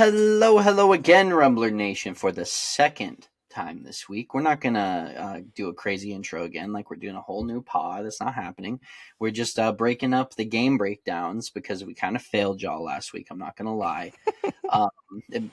Hello, hello again, Rumbler Nation, for the second time this week. We're not going to do a crazy intro again, like we're doing a whole new pod. That's not happening. We're just breaking up the game breakdowns because we kind of failed y'all last week. I'm not going to lie.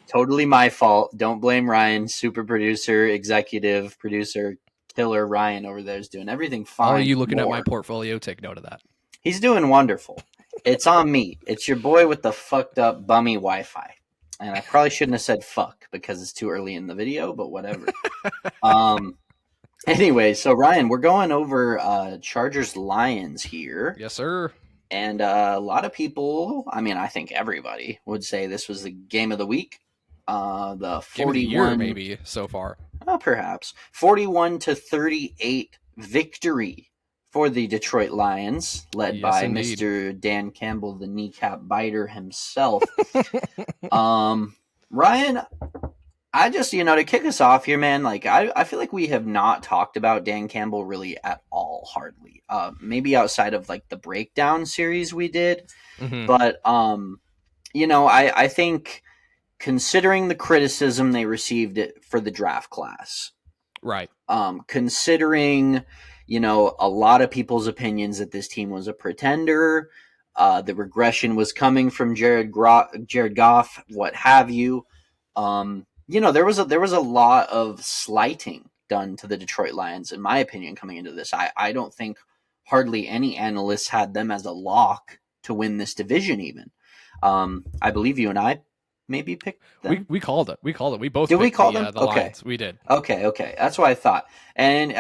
Totally my fault. Don't blame Ryan, super producer, executive producer, killer Ryan over there is doing everything fine. All you looking at my portfolio, take note of that. He's doing wonderful. It's on me. It's your boy with the fucked up bummy Wi-Fi. And I probably shouldn't have said fuck because it's too early in the video, but whatever. Anyway, so Ryan, we're going over Chargers Lions here. Yes, sir. And a lot of people, I think everybody would say this was the game of the week. The 41 game of the year, maybe so far. Perhaps 41-38 victory for the Detroit Lions, led by indeed. Mr. Dan Campbell, the kneecap biter himself. Ryan, I just, to kick us off here, man, I feel like we have not talked about Dan Campbell really at all, hardly. Maybe outside of, the breakdown series we did. Mm-hmm. But, I think considering the criticism they received for the draft class. Right. Considering... a lot of people's opinions that this team was a pretender. The regression was coming from Jared Goff, what have you. There was a lot of slighting done to the Detroit Lions, in my opinion, coming into this. I don't think hardly any analysts had them as a lock to win this division even. I believe you and I maybe picked them. We called it. We both did. We call them? The Lions. We did. Okay. That's what I thought. And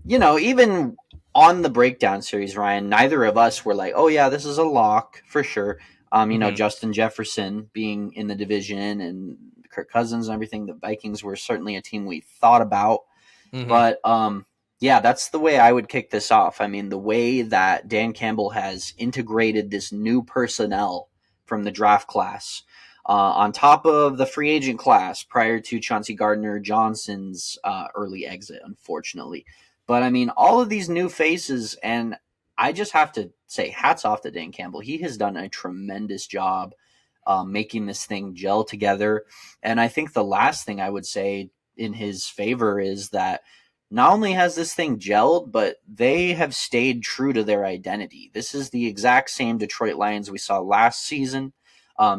even on the breakdown series, Ryan, neither of us were like, oh, yeah, this is a lock for sure. Justin Jefferson being in the division and Kirk Cousins and everything, the Vikings were certainly a team we thought about. Mm-hmm. But, that's the way I would kick this off. The way that Dan Campbell has integrated this new personnel from the draft class on top of the free agent class prior to Chauncey Gardner-Johnson's early exit, unfortunately. But, all of these new faces, and I just have to say hats off to Dan Campbell. He has done a tremendous job making this thing gel together. And I think the last thing I would say in his favor is that not only has this thing gelled, but they have stayed true to their identity. This is the exact same Detroit Lions we saw last season,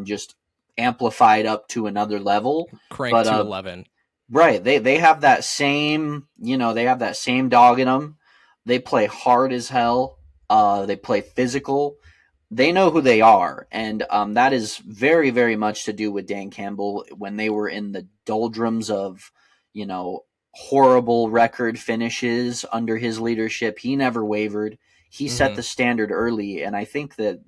just amplified up to another level. Cranked to 11. Right. They have that same, they have that same dog in them. They play hard as hell. They play physical. They know who they are. And that is very, very much to do with Dan Campbell when they were in the doldrums of, horrible record finishes under his leadership. He never wavered. He set the standard early. And I think that,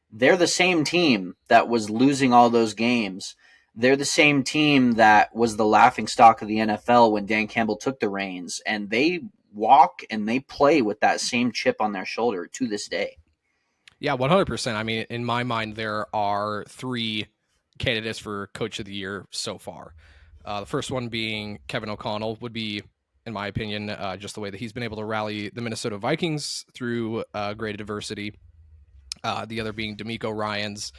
they're the same team that was losing all those games. They're the same team that was the laughingstock of the NFL when Dan Campbell took the reins, and they walk and they play with that same chip on their shoulder to this day. Yeah, 100%. In my mind, there are three candidates for Coach of the Year so far. The first one being Kevin O'Connell would be, in my opinion, just the way that he's been able to rally the Minnesota Vikings through great adversity. The other being D'Amico Ryans,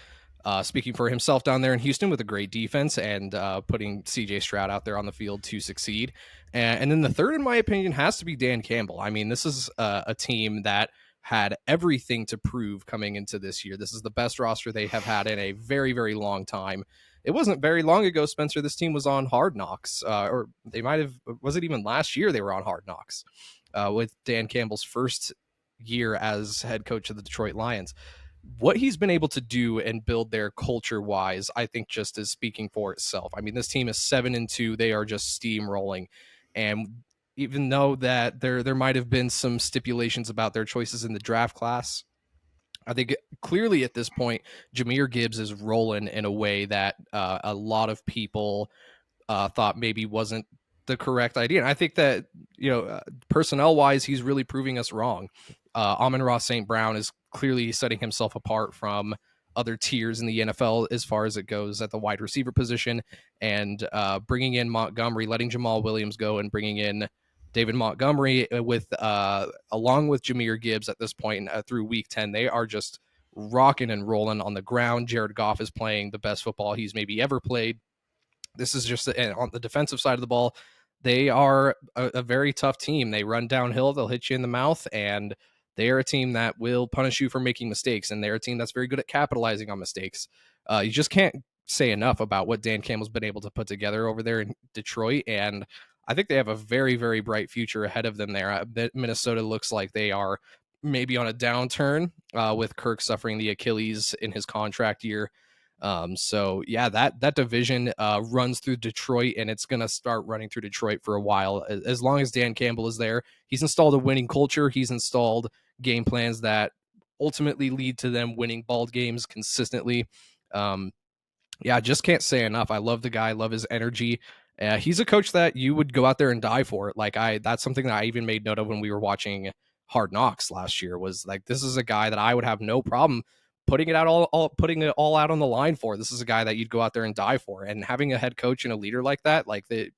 speaking for himself down there in Houston with a great defense and putting CJ Stroud out there on the field to succeed. And then the third, in my opinion, has to be Dan Campbell. This is a team that had everything to prove coming into this year. This is the best roster they have had in a very, very long time. It wasn't very long ago, Spencer, this team was on Hard Knocks, or they might have, was it even last year they were on Hard Knocks with Dan Campbell's first year as head coach of the Detroit Lions. What he's been able to do and build their culture wise, I think just is speaking for itself. This team is 7-2. They are just steamrolling. And even though that there might have been some stipulations about their choices in the draft class, I think clearly at this point, Jahmyr Gibbs is rolling in a way that a lot of people thought maybe wasn't the correct idea. And I think that, personnel wise, he's really proving us wrong. Amon-Ra St. Brown is clearly setting himself apart from other tiers in the NFL as far as it goes at the wide receiver position, and bringing in Montgomery, letting Jamal Williams go and bringing in David Montgomery with along with Jahmyr Gibbs at this point through week 10. They are just rocking and rolling on the ground. Jared Goff is playing the best football he's maybe ever played. This is just and on the defensive side of the ball, they are a very tough team. They run downhill, they'll hit you in the mouth, and they are a team that will punish you for making mistakes, and they're a team that's very good at capitalizing on mistakes. You just can't say enough about what Dan Campbell's been able to put together over there in Detroit, and I think they have a very, very bright future ahead of them there. Minnesota looks like they are maybe on a downturn with Kirk suffering the Achilles in his contract year. So yeah, that division runs through Detroit, and it's gonna start running through Detroit for a while. As long as Dan Campbell is there, he's installed a winning culture. He's installed game plans that ultimately lead to them winning ball games consistently. Um, yeah, just can't say enough. I love the guy, love his energy. He's a coach that you would go out there and die for. That's something that I even made note of when we were watching Hard Knocks last year. Was like, this is a guy that I would have no problem putting it all out on the line for. This is a guy that you'd go out there and die for. And having a head coach and a leader like that, it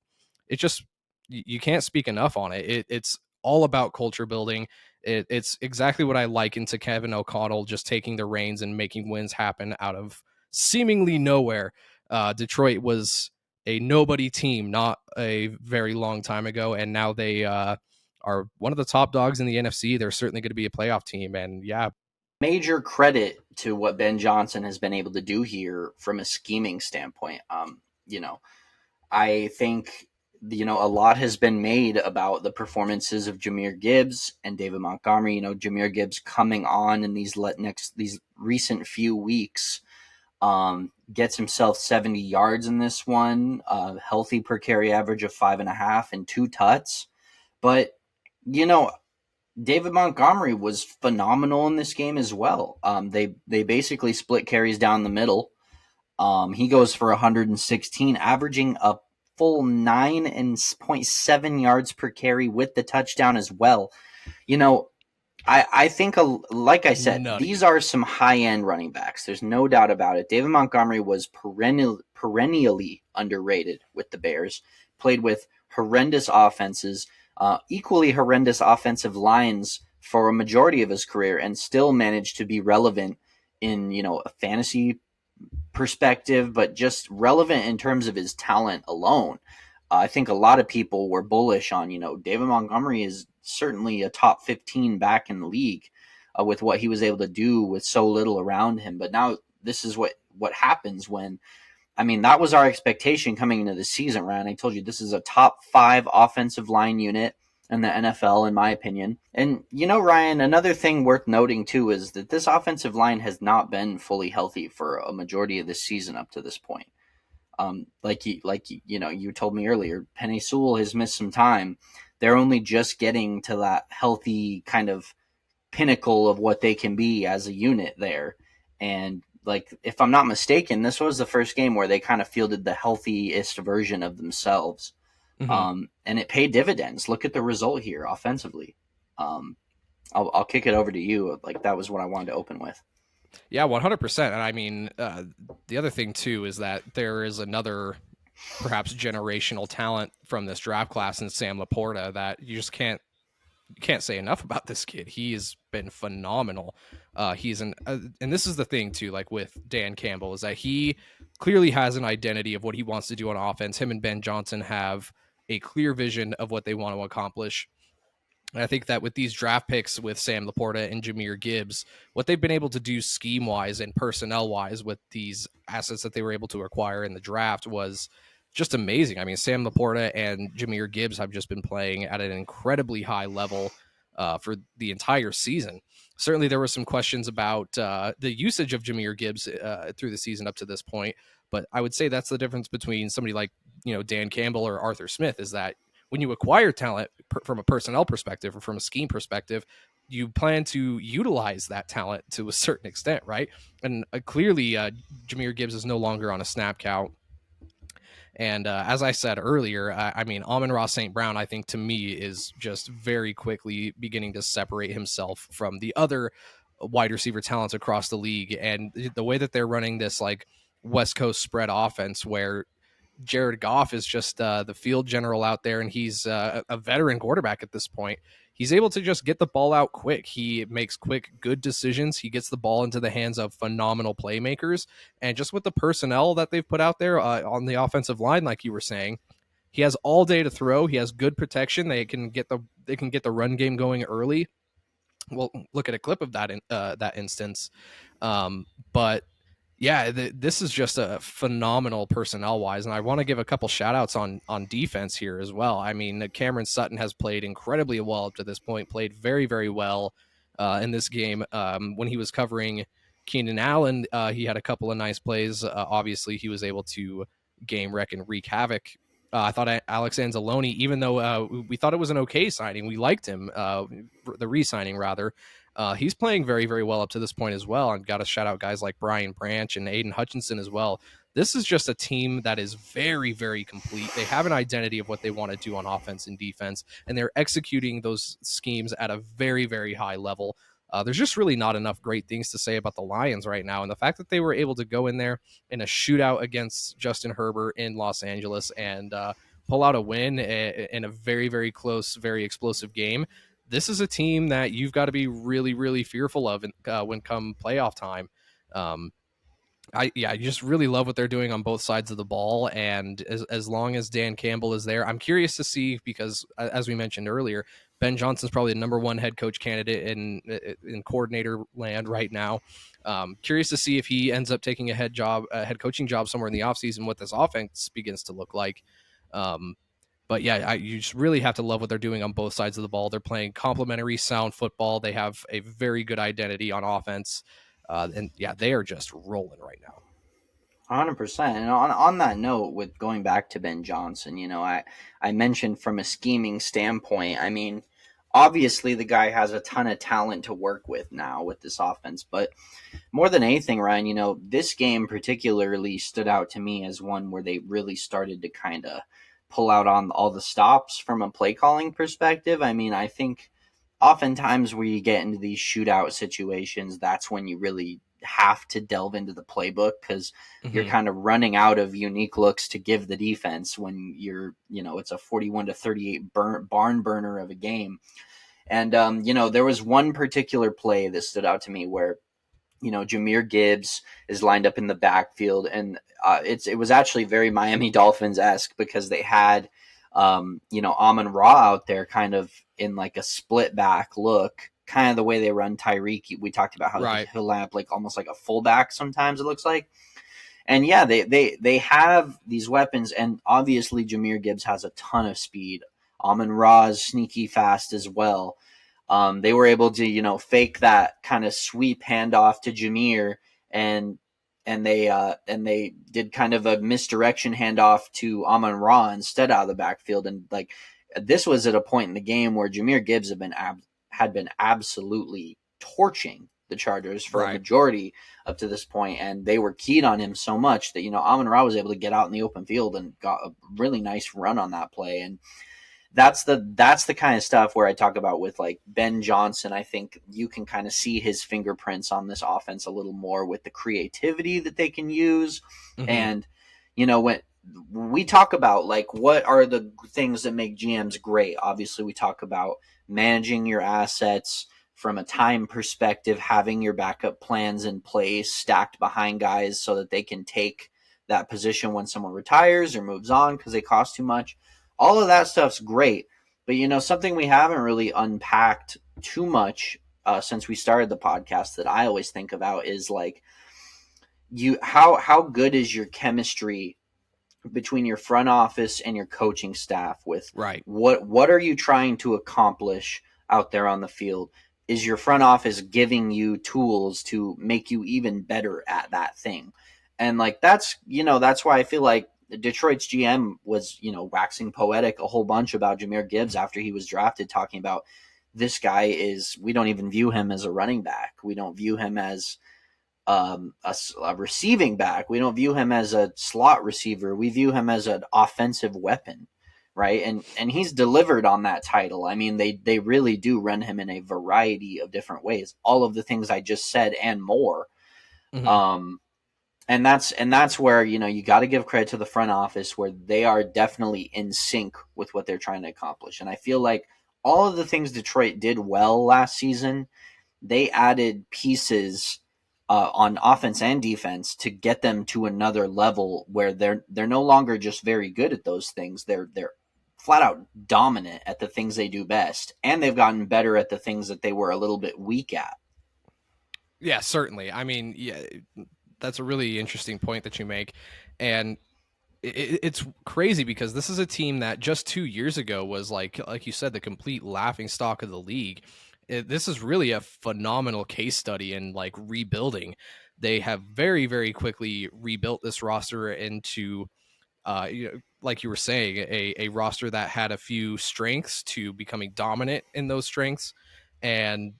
just you can't speak enough on it. It's all about culture building. It's exactly what I liken to Kevin O'Connell just taking the reins and making wins happen out of seemingly nowhere. Detroit was a nobody team not a very long time ago, and now they are one of the top dogs in the NFC. They're certainly going to be a playoff team, and yeah. Major credit to what Ben Johnson has been able to do here from a scheming standpoint. You know, I think a lot has been made about the performances of Jahmyr Gibbs and David Montgomery. Jahmyr Gibbs coming on in these recent few weeks, gets himself 70 yards in this one, healthy per carry average of 5.5 and 2 tuts. But David Montgomery was phenomenal in this game as well. They basically split carries down the middle. He goes for 116, averaging a full 9.7 yards per carry with the touchdown as well. I think, like I said, Nutty. These are some high-end running backs. There's no doubt about it. David Montgomery was perennially underrated with the Bears, played with horrendous offenses, equally horrendous offensive lines for a majority of his career, and still managed to be relevant in, a fantasy perspective, but just relevant in terms of his talent alone. I think a lot of people were bullish on, David Montgomery is certainly a top 15 back in the league with what he was able to do with so little around him. But now this is what happens when, that was our expectation coming into the season, Ryan. I told you this is a top 5 offensive line unit in the NFL, in my opinion. And, Ryan, another thing worth noting, too, is that this offensive line has not been fully healthy for a majority of this season up to this point. You told me earlier, Penny Sewell has missed some time. They're only just getting to that healthy kind of pinnacle of what they can be as a unit there. And if I'm not mistaken, this was the first game where they kind of fielded the healthiest version of themselves. Mm-hmm. And it paid dividends. Look at the result here offensively. I'll kick it over to you. That was what I wanted to open with. Yeah, 100%. And the other thing too is that there is another perhaps generational talent from this draft class in Sam Laporta that you just can't say enough about this kid. He has been phenomenal. And this is the thing too, with Dan Campbell, is that he clearly has an identity of what he wants to do on offense. Him and Ben Johnson have a clear vision of what they want to accomplish. And I think that with these draft picks with Sam Laporta and Jahmyr Gibbs, what they've been able to do scheme-wise and personnel-wise with these assets that they were able to acquire in the draft was just amazing. Sam Laporta and Jahmyr Gibbs have just been playing at an incredibly high level for the entire season. Certainly there were some questions about the usage of Jahmyr Gibbs through the season up to this point, but I would say that's the difference between somebody like Dan Campbell or Arthur Smith, is that when you acquire talent from a personnel perspective or from a scheme perspective, you plan to utilize that talent to a certain extent, right? And clearly, Jahmyr Gibbs is no longer on a snap count. And as I said earlier, Amon-Ra St. Brown, I think to me is just very quickly beginning to separate himself from the other wide receiver talents across the league. And the way that they're running this West Coast spread offense where Jared Goff is just the field general out there, and he's a veteran quarterback at this point. he's able to just get the ball out quick. He makes quick, good decisions. He gets the ball into the hands of phenomenal playmakers. And just with the personnel that they've put out there on the offensive line, like you were saying, he has all day to throw. He has good protection. They can get the run game going early. We'll look at a clip of that instance. But yeah, this is just a phenomenal personnel wise, and I want to give a couple shout outs on defense here as well. I mean, Cameron Sutton has played incredibly well up to this point, played very, very well in this game. When he was covering Keenan Allen, he had a couple of nice plays. Obviously, he was able to game wreck and wreak havoc. I thought Alex Anzalone, even though we thought it was an okay signing, we liked him, the re-signing rather. He's playing very, very well up to this point as well, and got to shout out guys like Brian Branch and Aiden Hutchinson as well. This is just a team that is very, very complete. They have an identity of what they want to do on offense and defense, and they're executing those schemes at a very, very high level. There's just really not enough great things to say about the Lions right now, and the fact that they were able to go in there in a shootout against Justin Herbert in Los Angeles and pull out a win in a very, very close, very explosive game. This is a team that you've got to be really, really fearful of when come playoff time. I just really love what they're doing on both sides of the ball, and as long as Dan Campbell is there, I'm curious to see, because as we mentioned earlier, Ben Johnson's probably the number one head coach candidate in coordinator land right now. Curious to see if he ends up taking a head coaching job somewhere in the offseason, what this offense begins to look like. But yeah, you just really have to love what they're doing on both sides of the ball. They're playing complementary, sound football. They have a very good identity on offense. And yeah, they are just rolling right now. 100%. And on that note, with going back to Ben Johnson, I mentioned from a scheming standpoint, I mean, obviously the guy has a ton of talent to work with now with this offense, but more than anything, Ryan, this game particularly stood out to me as one where they really started to kind of pull out on all the stops from a play calling perspective. I mean, I think oftentimes where you get into these shootout situations, that's when you really have to delve into the playbook, because you're kind of running out of unique looks to give the defense when it's a 41-38 barn burner of a game. And, there was one particular play that stood out to me where, Jahmyr Gibbs is lined up in the backfield, and it was actually very Miami Dolphins-esque, because they had, Amon-Ra out there kind of in like a split back look, kind of the way they run Tyreek. We talked about how he'll line up like almost like a fullback sometimes, it looks like. And yeah, they have these weapons, and obviously Jahmyr Gibbs has a ton of speed. Amon-Ra is sneaky fast as well. They were able to, fake that kind of sweep handoff to Jahmyr, and they did kind of a misdirection handoff to Amon-Ra instead out of the backfield. And like, this was at a point in the game where Jahmyr Gibbs had been absolutely torching the Chargers for a majority up to this point, and they were keyed on him so much that, Amon-Ra was able to get out in the open field and got a really nice run on that play. And that's the kind of stuff where I talk about with like Ben Johnson. I think you can kind of see his fingerprints on this offense a little more with the creativity that they can use. And, when we talk about like what are the things that make GMs great, obviously we talk about managing your assets from a time perspective, having your backup plans in place, stacked behind guys so that they can take that position when someone retires or moves on because they cost too much. All of that stuff's great, but something we haven't really unpacked too much since we started the podcast that I always think about is like how good is your chemistry between your front office and your coaching staff with what are you trying to accomplish out there on the field? Is your front office giving you tools to make you even better at that thing? And like that's why I feel like Detroit's GM was, waxing poetic a whole bunch about Jahmyr Gibbs after he was drafted, talking about this guy we don't even view him as a running back. We don't view him as a receiving back. We don't view him as a slot receiver. We view him as an offensive weapon, right? And he's delivered on that title. I mean, they really do run him in a variety of different ways. All of the things I just said and more. And that's where, you got to give credit to the front office, where they are definitely in sync with what they're trying to accomplish. And I feel like all of the things Detroit did well last season, they added pieces on offense and defense to get them to another level where they're no longer just very good at those things. They're flat out dominant at the things they do best, and they've gotten better at the things that they were a little bit weak at. Yeah, certainly. I mean, yeah, that's a really interesting point that you make, and it's crazy because this is a team that just 2 years ago was like you said, the complete laughing stock of the league. This is really a phenomenal case study in like rebuilding. They have very, very quickly rebuilt this roster into, like you were saying, a roster that had a few strengths to becoming dominant in those strengths, and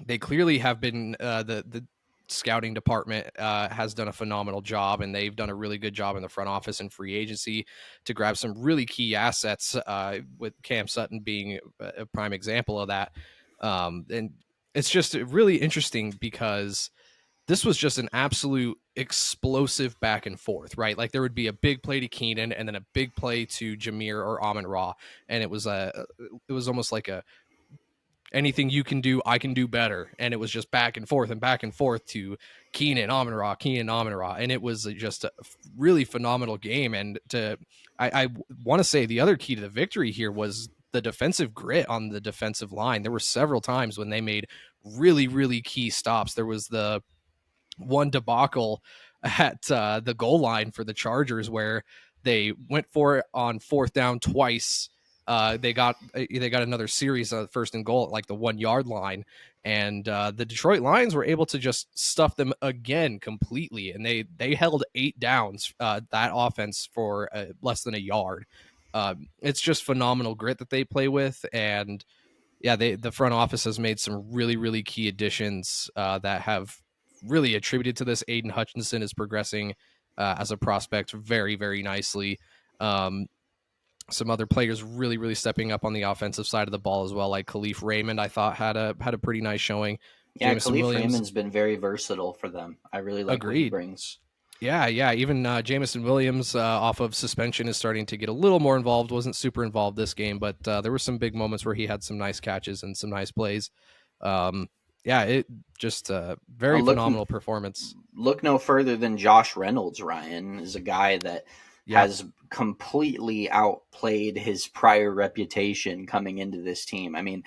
they clearly have been the scouting department has done a phenomenal job, and they've done a really good job in the front office and free agency to grab some really key assets, with Cam Sutton being a prime example of that. And it's just really interesting because this was just an absolute explosive back and forth, right? Like there would be a big play to Keenan and then a big play to Jameer or Amon Ra, and it was almost like a anything you can do, I can do better. And it was just back and forth to Keenan, Amon Ra, Keenan, Amon Ra. And it was just a really phenomenal game. And I want to say the other key to the victory here was the defensive grit on the defensive line. There were several times when they made really, really key stops. There was the one debacle at the goal line for the Chargers where they went for it on fourth down twice. They got another series of first and goal at like the 1 yard line, and the Detroit Lions were able to just stuff them again completely, and they held 8 downs, that offense, for less than a yard. It's just phenomenal grit that they play with, and yeah, the front office has made some really, really key additions that have really attributed to this. Aiden Hutchinson is progressing as a prospect very, very nicely. Some other players really, really stepping up on the offensive side of the ball as well, like Khalif Raymond. I thought had a pretty nice showing. Yeah, Jamison Khalif Williams, Raymond's been very versatile for them. I really like what he agreed. brings. Yeah. Even Jamison Williams, off of suspension, is starting to get a little more involved. Wasn't super involved this game, but there were some big moments where he had some nice catches and some nice plays. Yeah, it just Uh, very look, phenomenal performance. look no further than Josh Reynolds. Ryan is a guy that Yeah, has completely outplayed his prior reputation coming into this team. I mean,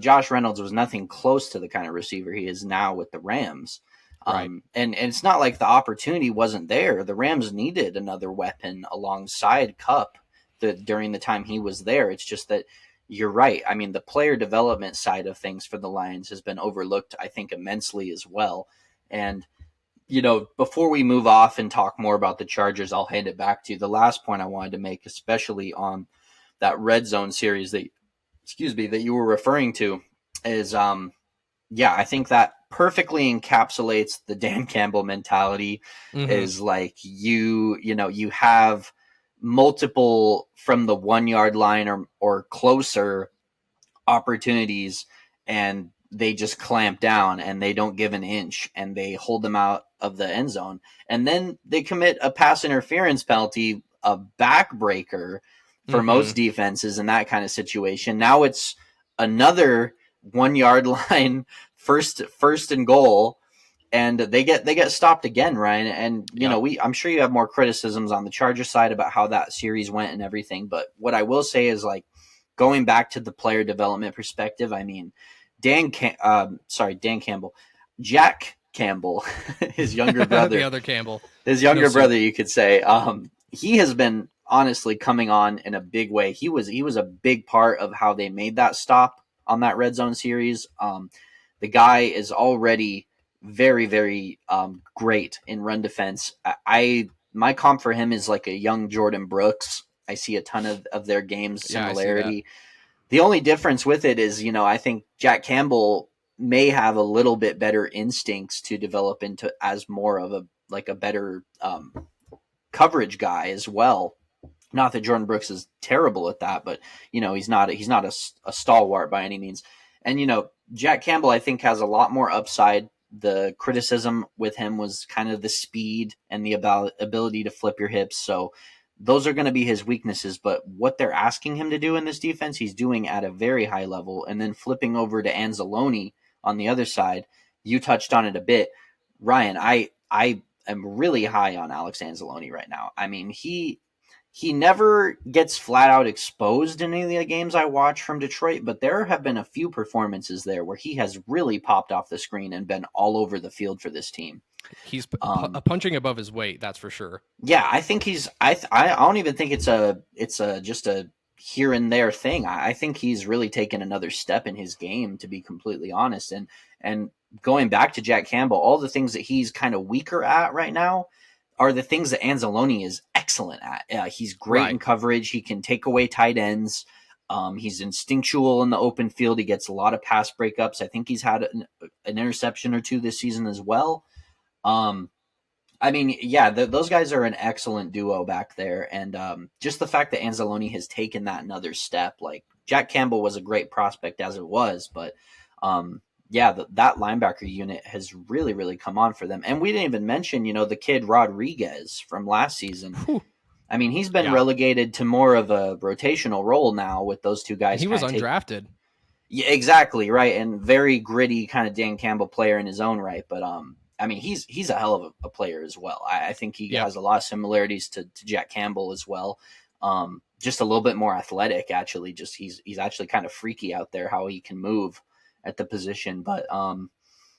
Josh Reynolds was nothing close to the kind of receiver he is now with the Rams. right. And it's not like the opportunity wasn't there. The Rams needed another weapon alongside Cup during the time he was there. It's just that you're right. I mean, the player development side of things for the Lions has been overlooked, I think, immensely as well. And before we move off and talk more about the Chargers, I'll hand it back to you. The last point I wanted to make, especially on that red zone series that you were referring to, is yeah, I think that perfectly encapsulates the Dan Campbell mentality. Mm-hmm. Is like you have multiple from the 1 yard line or closer opportunities, and they just clamp down and they don't give an inch and they hold them out of the end zone. And then they commit a pass interference penalty, a backbreaker for Mm-hmm. most defenses in that kind of situation. Now it's another 1 yard line, first and goal, and they get stopped again, Ryan. And Yep. I'm sure you have more criticisms on the Charger side about how that series went and everything, but what I will say is, like, going back to the player development perspective, I mean, Dan Campbell, Jack Campbell, his younger The brother, other Campbell. his No younger soup. brother, you could say, he has been honestly coming on in a big way. He was a big part of how they made that stop on that red zone series. The guy is already very, very great in run defense. My comp for him is like a young Jordan Brooks. I see a ton of their games Yeah, I see that. similarity. The only difference with it is, I think Jack Campbell may have a little bit better instincts to develop into as more of a better coverage guy as well. Not that Jordan Brooks is terrible at that, but he's not a stalwart by any means. And Jack Campbell, I think, has a lot more upside. The criticism with him was kind of the speed and the ability to flip your hips. So those are going to be his weaknesses. But what they're asking him to do in this defense, he's doing at a very high level. And then flipping over to Anzalone on the other side, you touched on it a bit, Ryan. I am really high on Alex Anzalone right now. I mean, he never gets flat out exposed in any of the games I watch from Detroit, but there have been a few performances there where he has really popped off the screen and been all over the field for this team. He's punching above his weight, that's for sure. Yeah, I think he's. I don't even think it's a just a here and there thing. I think he's really taken another step in his game, to be completely honest. And going back to Jack Campbell, all the things that he's kind of weaker at right now are the things that Anzalone is excellent at. He's great in coverage. He can take away tight ends. He's instinctual in the open field. He gets a lot of pass breakups. I think he's had an interception or two this season as well. I mean, yeah, those guys are an excellent duo back there. And just the fact that Anzalone has taken that another step, like Jack Campbell was a great prospect as it was, but yeah, that linebacker unit has really, really come on for them. And we didn't even mention, the kid Rodriguez from last season. Whew. I mean, he's been relegated to more of a rotational role now with those two guys. He was undrafted. Yeah, exactly, right. And very gritty kind of Dan Campbell player in his own right. But I mean, he's a hell of a player as well. I think he has a lot of similarities to Jack Campbell as well. Just a little bit more athletic, actually. Just he's actually kind of freaky out there how he can move at the position. But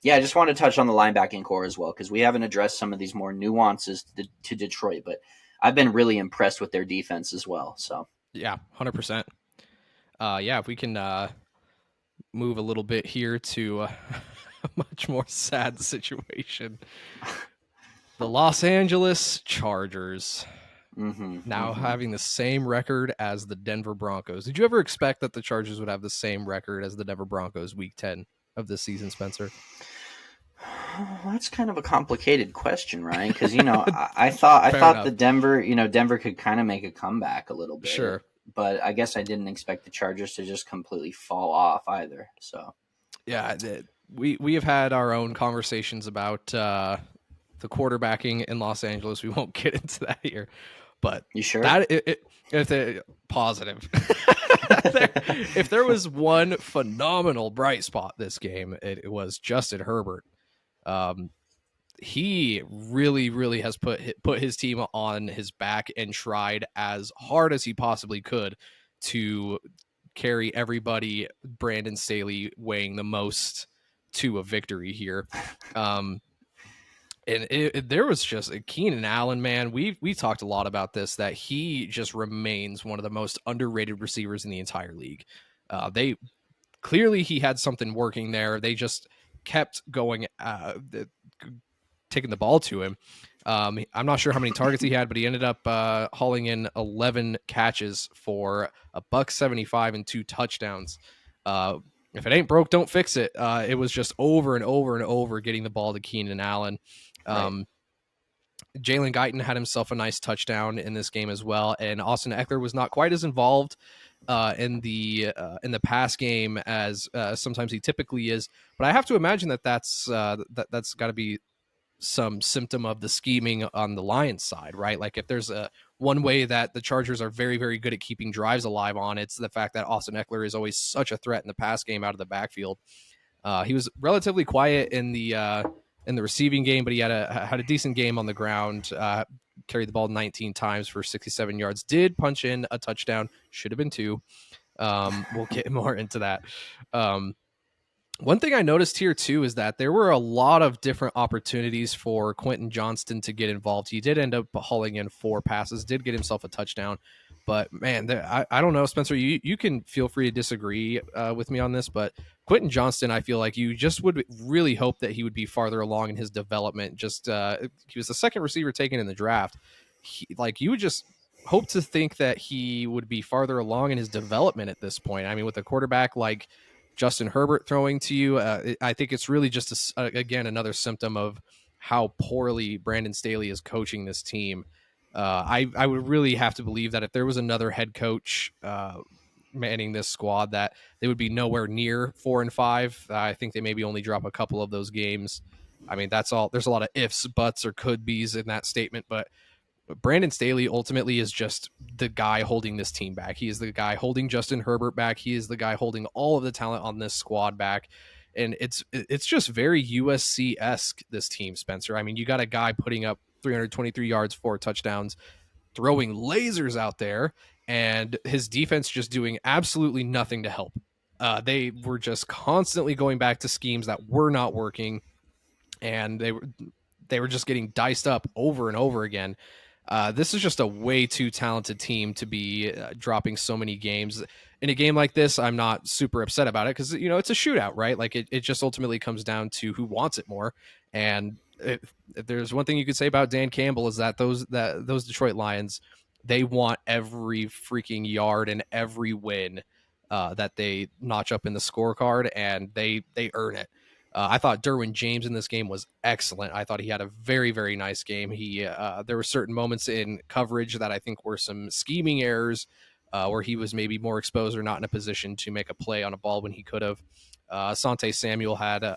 yeah, I just want to touch on the linebacking core as well, because we haven't addressed some of these more nuances to Detroit. But I've been really impressed with their defense as well. So yeah, 100%. Yeah, if we can move a little bit here to a much more sad situation. The Los Angeles Chargers now having the same record as the Denver Broncos. Did you ever expect that the Chargers would have the same record as the Denver Broncos week 10 of this season, Spencer? That's kind of a complicated question, Ryan, because I thought the Denver could kind of make a comeback a little bit. Sure. But I guess I didn't expect the Chargers to just completely fall off either. So yeah, we have had our own conversations about the quarterbacking in Los Angeles. We won't get into that here, but you sure? Positive. If there was one phenomenal bright spot this game, it was Justin Herbert. He really, really has put his team on his back and tried as hard as he possibly could to carry everybody, Brandon Staley weighing the most, to a victory here. And there was just a Keenan Allen, man. We talked a lot about this, that he just remains one of the most underrated receivers in the entire league. Clearly he had something working there. They just kept going, taking the ball to him. I'm not sure how many targets he had, but he ended up hauling in 11 catches for $175 and 2 touchdowns. If it ain't broke, don't fix it. It was just over and over and over getting the ball to Keenan Allen. Right. Jalen Guyton had himself a nice touchdown in this game as well, and Austin Eckler was not quite as involved in the pass game as sometimes he typically is. But I have to imagine that's got to be some symptom of the scheming on the Lions side, right? Like if there's one way that the Chargers are very, very good at keeping drives alive on, it's the fact that Austin Eckler is always such a threat in the pass game out of the backfield. He was relatively quiet in the receiving game, but he had a decent game on the ground. Carried the ball 19 times for 67 yards. Did punch in a touchdown. Should have been 2. We'll get more into that. One thing I noticed here, too, is that there were a lot of different opportunities for Quentin Johnston to get involved. He did end up hauling in 4 passes, did get himself a touchdown. But, man, I don't know, Spencer, you can feel free to disagree with me on this, but Quentin Johnston, I feel like you just would really hope that he would be farther along in his development. He was the second receiver taken in the draft. You would just hope to think that he would be farther along in his development at this point. I mean, with a quarterback like Justin Herbert throwing to you, I think it's really just, again, another symptom of how poorly Brandon Staley is coaching this team. I would really have to believe that if there was another head coach manning this squad, that they would be nowhere near 4-5. I think they maybe only drop a couple of those games. I mean, that's all. There's a lot of ifs, buts, or could be's in that statement, but Brandon Staley ultimately is just the guy holding this team back. He is the guy holding Justin Herbert back. He is the guy holding all of the talent on this squad back. And it's just very USC-esque, this team, Spencer. I mean, you got a guy putting up 323 yards, 4 touchdowns, throwing lasers out there, and his defense just doing absolutely nothing to help. They were just constantly going back to schemes that were not working, and they were just getting diced up over and over again. This is just a way too talented team to be dropping so many games. In a game like this, I'm not super upset about it because, it's a shootout, right? Like it just ultimately comes down to who wants it more. And if there's one thing you could say about Dan Campbell is that those Detroit Lions, they want every freaking yard and every win that they notch up in the scorecard, and they earn it. I thought Derwin James in this game was excellent. I thought he had a very, very nice game. There were certain moments in coverage that I think were some scheming errors, where he was maybe more exposed or not in a position to make a play on a ball when he could have. Asante Samuel had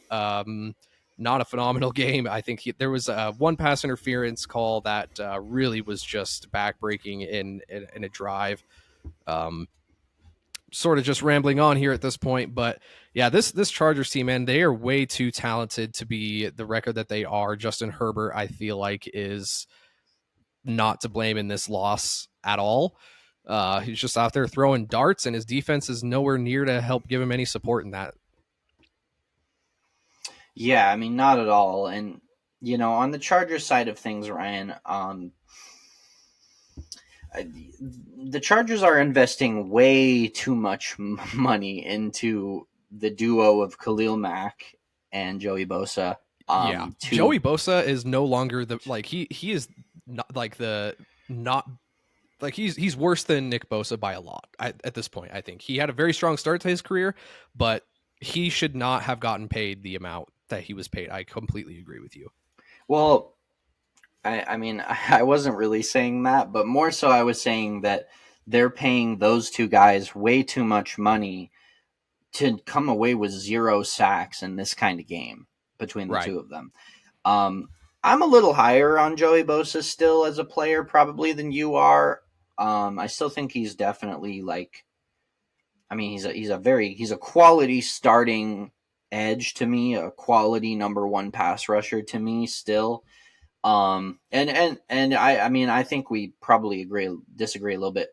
not a phenomenal game. I think there was one pass interference call that really was just backbreaking in a drive. Sort of just rambling on here at this point, but yeah, this Chargers team, man, they are way too talented to be the record that they are. Justin Herbert, I feel like, is not to blame in this loss at all. He's just out there throwing darts, and his defense is nowhere near to help give him any support in that. Yeah, I mean, not at all. And on the Chargers side of things, Ryan, the Chargers are investing way too much money into the duo of Khalil Mack and Joey Bosa. Yeah, Joey Bosa is no longer he is not like the not like he's worse than Nick Bosa by a lot at this point. I think he had a very strong start to his career, but he should not have gotten paid the amount that he was paid. I completely agree with you. Well, I mean, I wasn't really saying that, but more so I was saying that they're paying those two guys way too much money to come away with 0 sacks in this kind of game between the two of them. I'm a little higher on Joey Bosa still as a player probably than you are. I still think he's definitely he's a quality starting edge to me, a quality number one pass rusher to me still. I think we probably disagree a little bit,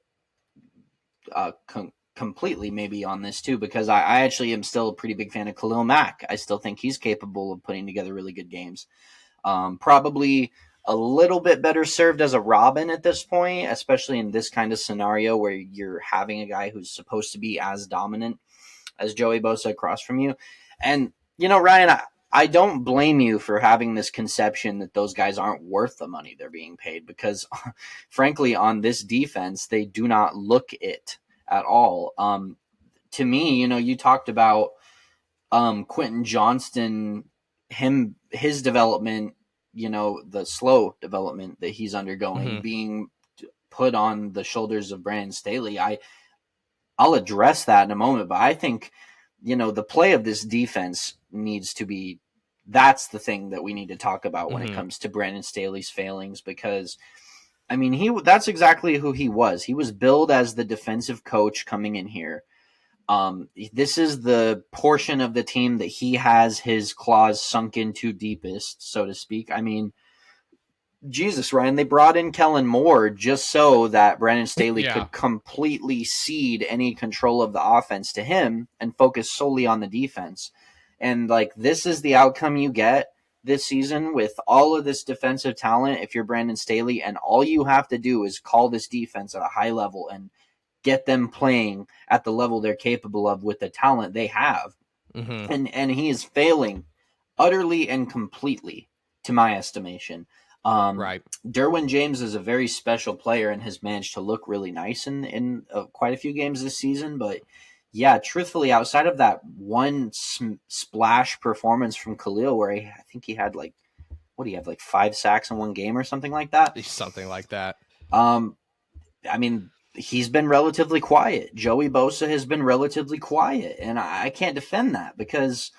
completely maybe on this too, because I actually am still a pretty big fan of Khalil Mack. I still think he's capable of putting together really good games. Probably a little bit better served as a Robin at this point, especially in this kind of scenario where you're having a guy who's supposed to be as dominant as Joey Bosa across from you. And, Ryan, I don't blame you for having this conception that those guys aren't worth the money they're being paid, because frankly, on this defense, they do not look it at all. To me, you talked about Quentin Johnston, his development, the slow development that he's undergoing, being put on the shoulders of Brandon Staley. I'll address that in a moment, but I think, the play of this defense needs to be, that's the thing that we need to talk about when it comes to Brandon Staley's failings, because I mean, that's exactly who he was. He was billed as the defensive coach coming in here. This is the portion of the team that he has his claws sunk into deepest, so to speak. I mean, Jesus, Ryan, they brought in Kellen Moore just so that Brandon Staley could completely cede any control of the offense to him and focus solely on the defense. And this is the outcome you get this season with all of this defensive talent if you're Brandon Staley, and all you have to do is call this defense at a high level and get them playing at the level they're capable of with the talent they have. And he is failing utterly and completely, to my estimation. Derwin James is a very special player and has managed to look really nice in quite a few games this season, but yeah, truthfully, outside of that one splash performance from Khalil, where I think he had 5 sacks in one game or something like that. Something like that. I mean, he's been relatively quiet. Joey Bosa has been relatively quiet, and I can't defend that because,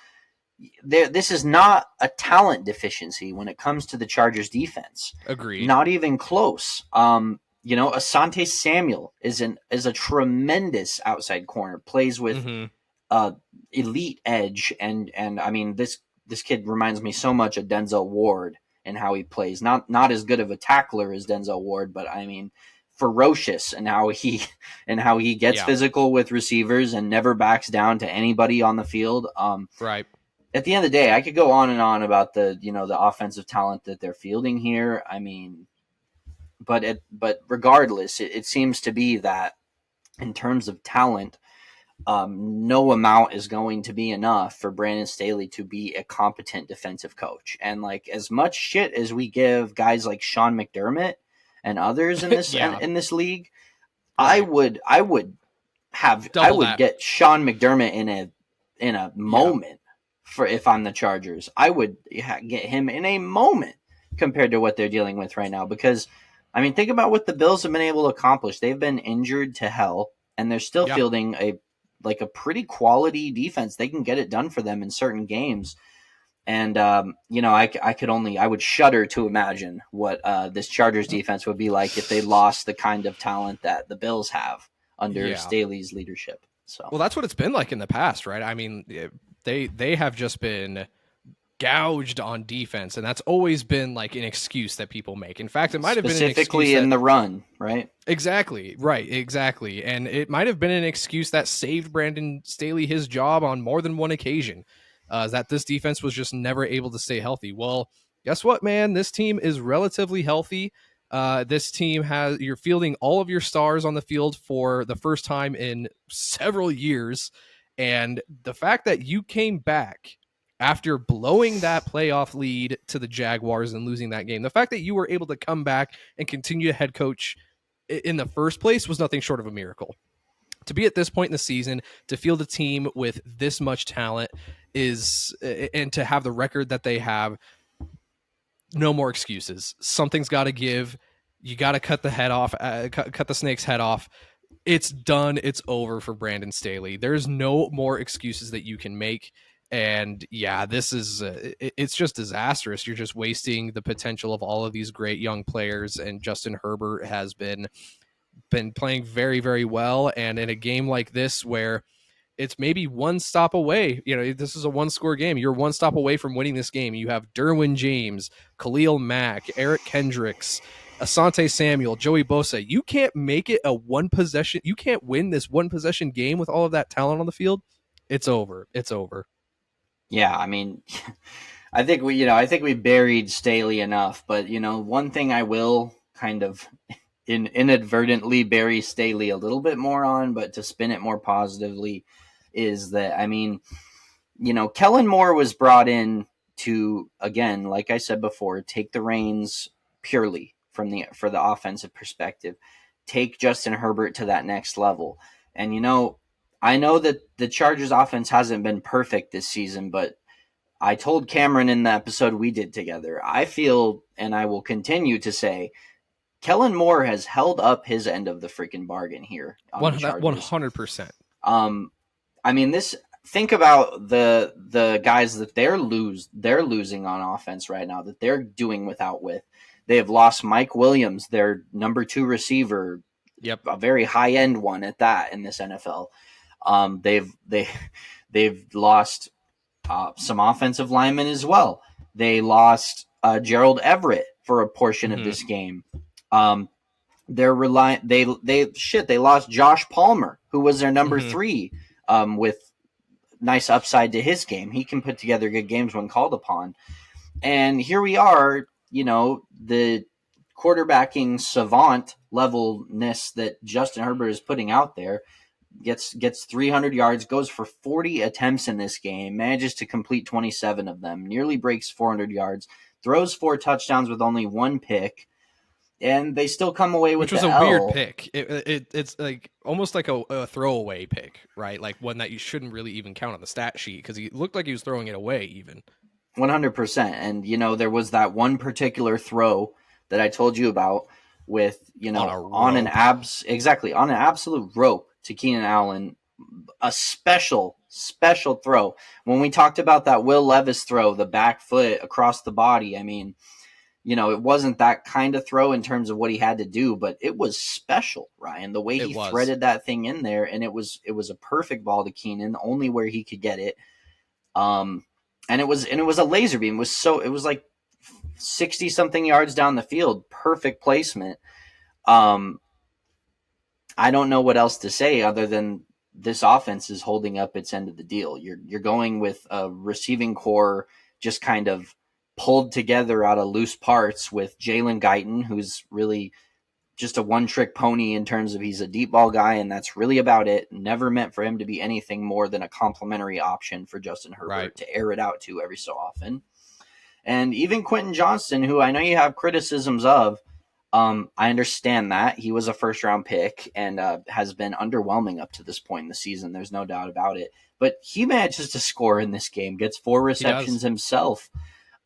this is not a talent deficiency when it comes to the Chargers defense. Agreed. Not even close. Asante Samuel is a tremendous outside corner. Plays with elite edge, and I mean this kid reminds me so much of Denzel Ward and how he plays. Not as good of a tackler as Denzel Ward, but I mean ferocious and how he gets physical with receivers and never backs down to anybody on the field. Right. At the end of the day, I could go on and on about the offensive talent that they're fielding here. I mean, but regardless, it seems to be that in terms of talent, no amount is going to be enough for Brandon Staley to be a competent defensive coach. And like as much shit as we give guys like Sean McDermott and others in this in this league, right. I would get Sean McDermott in a moment for if I'm the Chargers. I would get him in a moment compared to what they're dealing with right now. Because I mean, think about what the Bills have been able to accomplish. They've been injured to hell, and they're still fielding a pretty quality defense. They can get it done for them in certain games. And, I would shudder to imagine what this Chargers defense would be like if they lost the kind of talent that the Bills have under Staley's leadership. So, well, that's what it's been like in the past, right? I mean, they have just been gouged on defense, and that's always been like an excuse that people make. In fact, it might have been specifically in the run, right? Exactly. And it might have been an excuse that saved Brandon Staley his job on more than one occasion, that this defense was just never able to stay healthy. Well, guess what, man? This team is relatively healthy. This team you're fielding all of your stars on the field for the first time in several years, and the fact that you came back after blowing that playoff lead to the Jaguars and losing that game, the fact that you were able to come back and continue to head coach in the first place was nothing short of a miracle. To be at this point in the season, to field a team with this much talent and to have the record that they have, no more excuses. Something's got to give. You got to cut the head off, cut the snake's head off. It's done. It's over for Brandon Staley. There's no more excuses that you can make. And this is it's just disastrous. You're just wasting the potential of all of these great young players. And Justin Herbert has been playing very, very well. And in a game like this, where it's maybe one stop away, this is a one-score game. You're one stop away from winning this game. You have Derwin James, Khalil Mack, Eric Kendricks, Asante Samuel, Joey Bosa. You can't make it a one possession. You can't win this one possession game with all of that talent on the field. It's over. It's over. Yeah, I mean, I think we buried Staley enough, but one thing I will kind of inadvertently bury Staley a little bit more on, but to spin it more positively, is that, I mean, Kellen Moore was brought in to, again, like I said before, take the reins purely for the offensive perspective, take Justin Herbert to that next level. And I know that the Chargers offense hasn't been perfect this season, but I told Cameron in the episode we did together, I feel, and I will continue to say, Kellen Moore has held up his end of the freaking bargain here. 100%. I mean, think about the guys that they're losing on offense right now, that they're doing without with. They have lost Mike Williams, their number 2 receiver, a very high end one at that in this NFL. They've lost some offensive linemen as well. They lost Gerald Everett for a portion of this game. They lost Josh Palmer, who was their number 3, with nice upside to his game. He can put together good games when called upon. And here we are, the quarterbacking savant levelness that Justin Herbert is putting out there, gets 300 yards, goes for 40 attempts in this game, manages to complete 27 of them, nearly breaks 400 yards, throws 4 touchdowns with only 1 pick, and they still come away with which was the a L. weird pick. It's like almost like a throwaway pick, right? Like one that you shouldn't really even count on the stat sheet because he looked like he was throwing it away even. 100%. And, there was that one particular throw that I told you about with, on an absolute rope to Keenan Allen, a special special throw. When we talked about that Will Levis throw, the back foot across the body, I mean, it wasn't that kind of throw in terms of what he had to do, but it was special, Ryan. The way It he was. threaded that thing in there, and it was a perfect ball to Keenan, only where he could get it. Um, and it was a laser beam. It was like 60 something yards down the field, perfect placement. Um, I don't know what else to say other than this offense is holding up its end of the deal. You're going with a receiving core just kind of pulled together out of loose parts with Jalen Guyton, who's really just a one-trick pony in terms of he's a deep ball guy, and that's really about it. Never meant for him to be anything more than a complimentary option for Justin Right. Herbert to air it out to every so often. And even Quentin Johnston, who I know you have criticisms of, I understand that. He was a first round pick and has been underwhelming up to this point in the season. There's no doubt about it. But he manages to score in this game, gets 4 He does. receptions himself.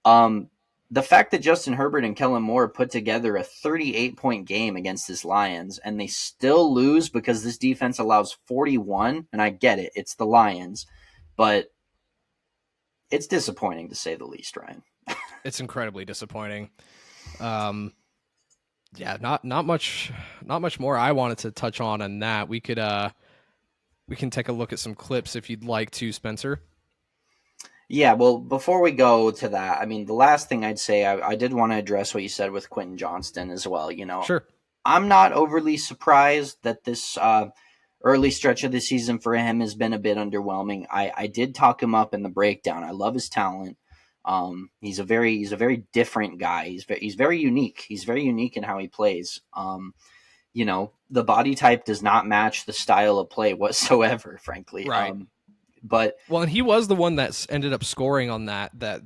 Um, the fact that Justin Herbert and Kellen Moore put together a 38-point game against this Lions and they still lose because this defense allows 41, and I get it, it's the Lions, but it's disappointing to say the least, Ryan. It's incredibly disappointing. Um, yeah, not much more I wanted to touch on that. We can take a look at some clips if you'd like to, Spencer. Yeah, well, before we go to that, I mean, the last thing I'd say, I did want to address what you said with Quentin Johnston as well. Sure. I'm not overly surprised that this early stretch of the season for him has been a bit underwhelming. I did talk him up in the breakdown. I love his talent. He's a very different guy. He's very unique. He's very unique in how he plays. The body type does not match the style of play whatsoever, frankly. Right. But Well, and he was the one that ended up scoring on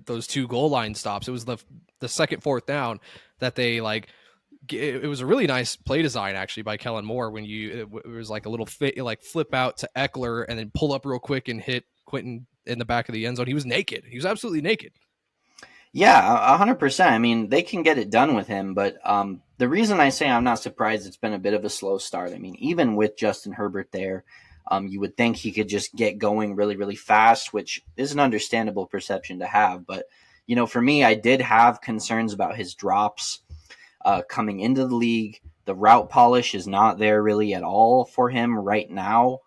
those 2 goal line stops. It was the second fourth down that they like. It was a really nice play design actually by Kellen Moore when it was like a little flip out to Eckler and then pull up real quick and hit Quentin in the back of the end zone. He was naked. He was absolutely naked. yeah, 100%. I mean, they can get it done with him, but the reason I say I'm not surprised it's been a bit of a slow start. I mean, even with Justin Herbert there, you would think he could just get going really, really fast, which is an understandable perception to have. But, for me, I did have concerns about his drops coming into the league. The route polish is not there really at all for him right now.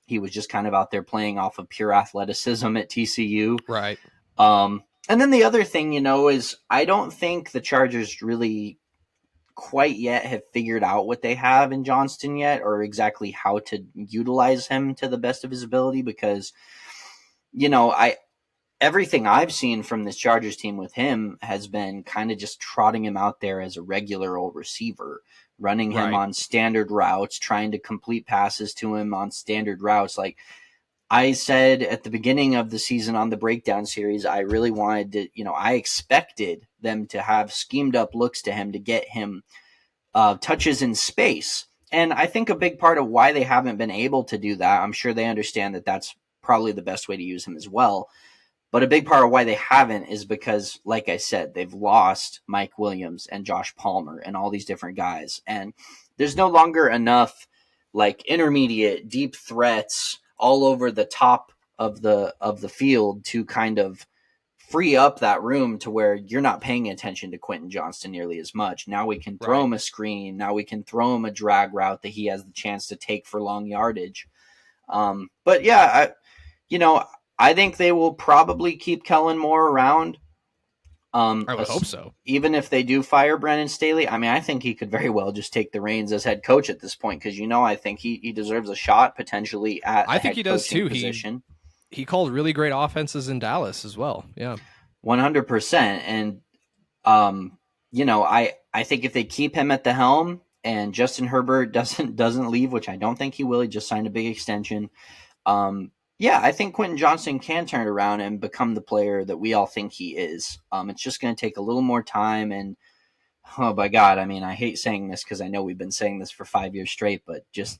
He was just kind of out there playing off of pure athleticism at TCU. Right. And then the other thing, is I don't think the Chargers really quite yet have figured out what they have in Johnston yet, or exactly how to utilize him to the best of his ability, because, everything I've seen from this Chargers team with him has been kind of just trotting him out there as a regular old receiver, running him Right. on standard routes, trying to complete passes to him on standard routes. Like I said at the beginning of the season on the breakdown series, I really wanted to, I expected them to have schemed up looks to him to get him touches in space. And I think a big part of why they haven't been able to do that, I'm sure they understand that that's probably the best way to use him as well. But a big part of why they haven't is because, like I said, they've lost Mike Williams and Josh Palmer and all these different guys. And there's no longer enough like intermediate deep threats all over the top of the field to kind of free up that room to where you're not paying attention to Quentin Johnston nearly as much. Now we can throw Right. him a screen. Now we can throw him a drag route that he has the chance to take for long yardage. But yeah, I think they will probably keep Kellen Moore around. I would hope so. Even if they do fire Brandon Staley, I mean, I think he could very well just take the reins as head coach at this point because I think he deserves a shot potentially at I the think head he does coaching too. position. He called really great offenses in Dallas as well. Yeah. 100%. And I think if they keep him at the helm and Justin Herbert doesn't leave, which I don't think he will, he just signed a big extension. I think Quentin Johnston can turn it around and become the player that we all think he is. It's just going to take a little more time. And, oh, my God, I mean, I hate saying this because I know we've been saying this for 5 years straight, but just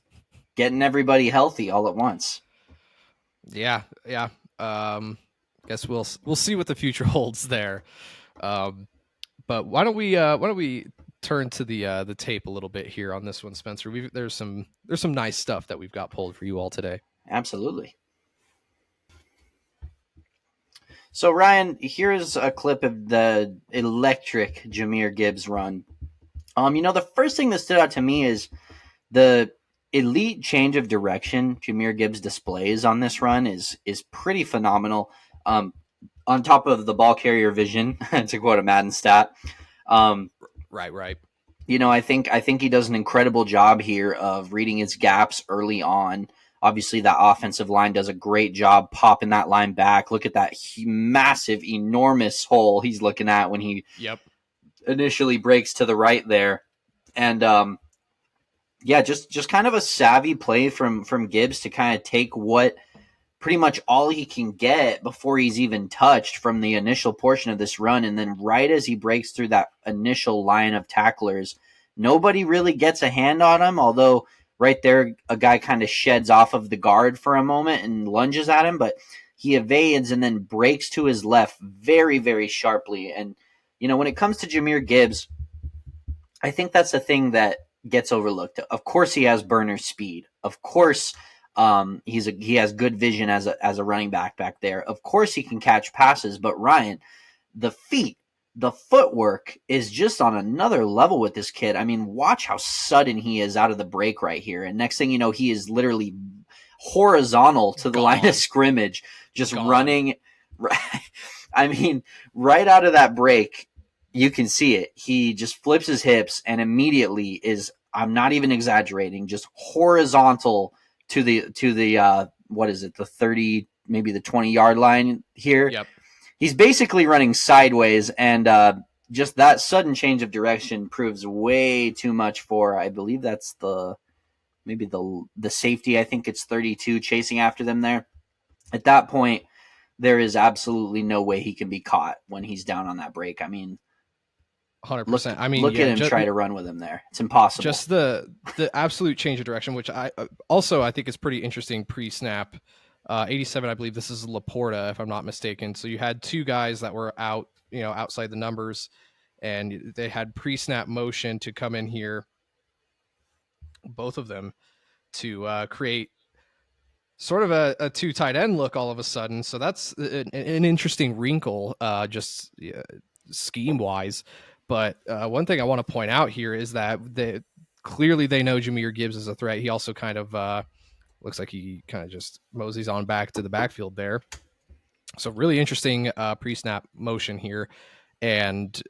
getting everybody healthy all at once. Yeah. Guess we'll see what the future holds there. But why don't we turn to the tape a little bit here on this one, Spencer? There's some nice stuff that we've got pulled for you all today. Absolutely. So Ryan, here's a clip of the electric Jameer Gibbs run. The first thing that stood out to me is the elite change of direction Jameer Gibbs displays on this run is pretty phenomenal. On top of the ball carrier vision, to quote a Madden stat, um, Right. I think he does an incredible job here of reading his gaps early on. Obviously, that offensive line does a great job popping that line back. Look at that massive, enormous hole he's looking at when he Yep. initially breaks to the right there, and yeah, just kind of a savvy play from Gibbs to kind of take what pretty much all he can get before he's even touched from the initial portion of this run. And then right as he breaks through that initial line of tacklers, nobody really gets a hand on him, although right there a guy kind of sheds off of the guard for a moment and lunges at him, but he evades and then breaks to his left very, very sharply. And, when it comes to Jameer Gibbs, I think that's the thing that gets overlooked. Of course, he has burner speed. Of course, he has good vision as a running back there. Of course, he can catch passes. But Ryan, the feet, the footwork is just on another level with this kid. I mean, watch how sudden he is out of the break right here. And next thing you know, he is literally horizontal to the line of scrimmage, just running. I mean, right out of that break, you can see it. He just flips his hips and immediately is, I'm not even exaggerating, just horizontal to the what is it, the 30, maybe the 20-yard line here. Yep. He's basically running sideways, and just that sudden change of direction proves way too much for, I believe that's maybe the safety. I think it's 32 chasing after them there. At that point, there is absolutely no way he can be caught when he's down on that break. I mean, 100%. Look at him try to run with him there. It's impossible. Just the absolute change of direction, which I think is pretty interesting pre-snap. 87, I believe this is Laporta, if I'm not mistaken. So you had two guys that were out, outside the numbers, and they had pre-snap motion to come in here, both of them, to create sort of a two tight end look all of a sudden. So that's an interesting wrinkle, just scheme wise. But one thing I want to point out here is that clearly they know Jameer Gibbs is a threat. He also kind of looks like he kind of just moseys on back to the backfield there. So really interesting pre-snap motion here. And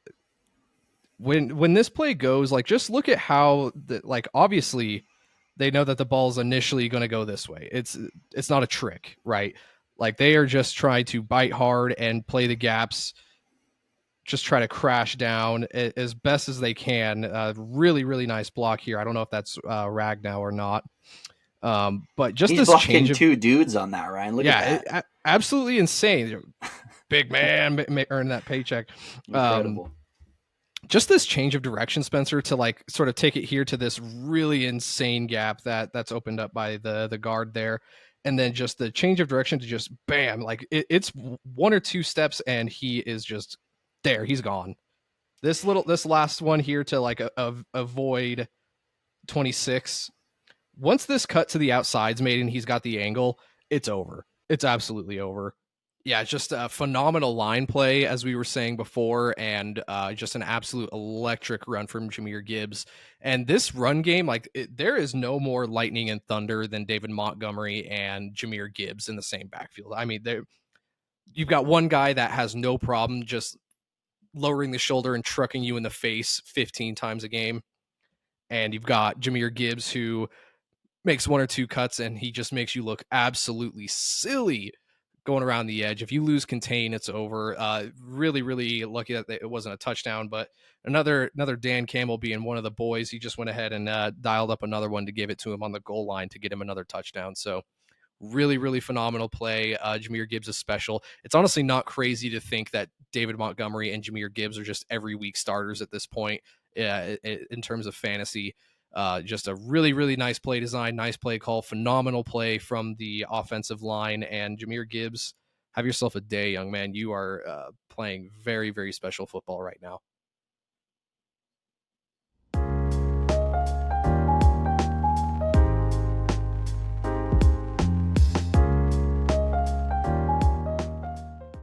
when this play goes, like, just look at how obviously they know that the ball is initially going to go this way. It's not a trick, right? Like, they are just trying to bite hard and play the gaps, just try to crash down as best as they can. Really, really nice block here. I don't know if that's Ragnow or not. But just he's this blocking change of two dudes on that, Ryan. Look at that. Absolutely insane. Big man earn that paycheck. Incredible. Just this change of direction, Spencer, to sort of take it here to this really insane gap that's opened up by the guard there. And then just the change of direction to just bam, it's one or two steps and he is just there. He's gone. This last one here to avoid 26. Once this cut to the outside's made and he's got the angle, it's over. It's absolutely over. Yeah, just a phenomenal line play, as we were saying before, and just an absolute electric run from Jameer Gibbs. And this run game, there is no more lightning and thunder than David Montgomery and Jameer Gibbs in the same backfield. I mean, you've got one guy that has no problem just lowering the shoulder and trucking you in the face 15 times a game. And you've got Jameer Gibbs, who makes one or two cuts and he just makes you look absolutely silly going around the edge. If you lose contain, it's over. Really, really lucky that it wasn't a touchdown, but another Dan Campbell being one of the boys, he just went ahead and dialed up another one to give it to him on the goal line to get him another touchdown. So really, really phenomenal play. Jameer Gibbs is special. It's honestly not crazy to think that David Montgomery and Jameer Gibbs are just every week starters at this point in terms of fantasy. Just a really, really nice play design, nice play call, phenomenal play from the offensive line. And Jameer Gibbs, have yourself a day, young man. You are playing very, very special football right now.